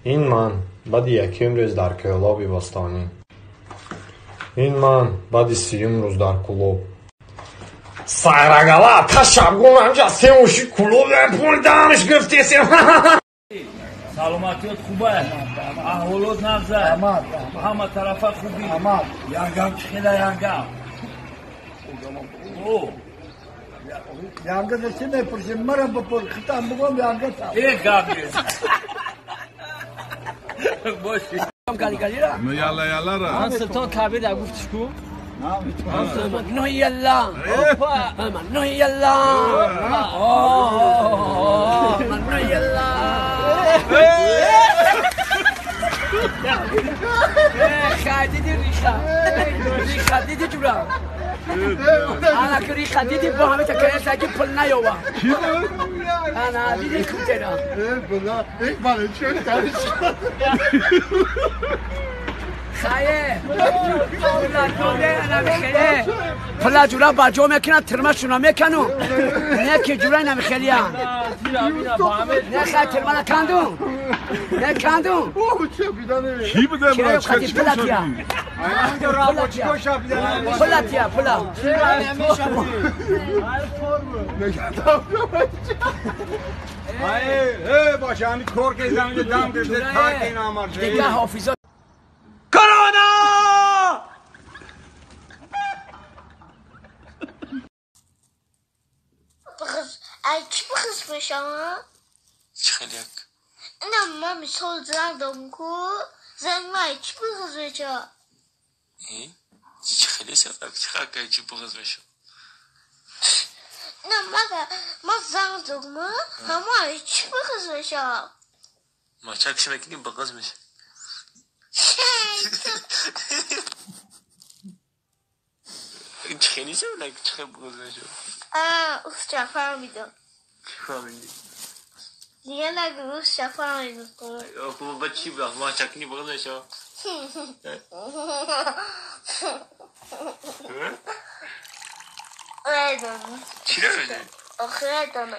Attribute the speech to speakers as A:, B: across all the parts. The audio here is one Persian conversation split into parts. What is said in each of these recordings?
A: این من بعد یکم روز در کلاب باستانی. این من بعد 30 روز در کلاب. سایرگالا تا شبگون همجا سیموشی کلوب در پول دانش گفتی سیم.
B: سلامتیت خوبه؟ احوالات نبزه؟ همه طرفه خوبی؟ یانگم چخیده یانگم؟
C: یانگه دستی میپرسیم مرم بپر خطام بگم یانگه تا
B: ای گابی باشی
D: گالی را
E: یالا را
D: من سلطان کعبه در گفتش کو نه یلا من نه یلا من نه یلا خدیدی ریخا دیدی جورا انا که ریخا دیدی با همه تکرار ساکی پل نیوه انا دیدی کمترا
C: یک بله چون کارش
D: خایه پلا جورا باجو میکنن ترمشونا میکنن نه که جورا نمیخیلی نه خیلی ترمه نکندون نکندون
E: کی بوده
D: که قطی پلا تیا پلا تیا پلا
C: باشه همی کور که زمین دم گرده تاک این آمرده
D: دیگه حافظات
F: چی بخص بشم؟
G: چخلیک
F: نه من مثال زندم کو زن مای چی بخص بشم؟
G: چخلی سفر چخلی چی بخص بشم
F: نه ما زندم همه چی بخص بشم؟
G: ما چکش میکنیم بخص بشم چخلی سفر چخلی بخص بشم
F: اوستا فهمیدم
G: فهمیدی
F: دیگه نگو اوستا فهمیدم
G: خوب با چی بخص ما چکنی بخص بشم
F: ویدم
G: چی رو بده؟
F: آخه ویدم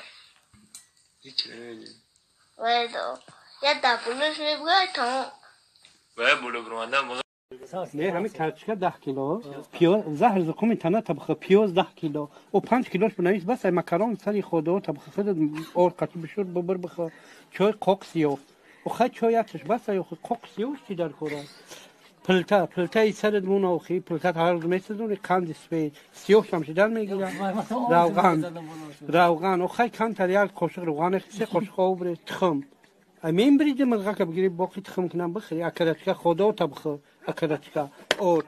G: چی رو بده؟
F: ویدم یه دبولش میگوید تا
G: باید بولو برماندم
H: نه همین کرچکه 10 کیلو پیاز زهر زکوم تنه طبخ پیاز 10 کیلو و 5 کیلوش بنویس بس مکرون سری خدا طبخ خود اور قطع بشور ببر بخ چای قاقسیو و خد چایتش بس یو قاقسیوش چی در کورا پلتا سرد مون او خی پلتا هر روز میسدون قند سوید سیوش هم در میگیره روغن و خد کم تریال قاشق روغن سه قاشق اوبر تخم امین برید مرغ که بگیری باقی تخم کنم بخری اکراتچکا خدا طبخ اکراتچکا اور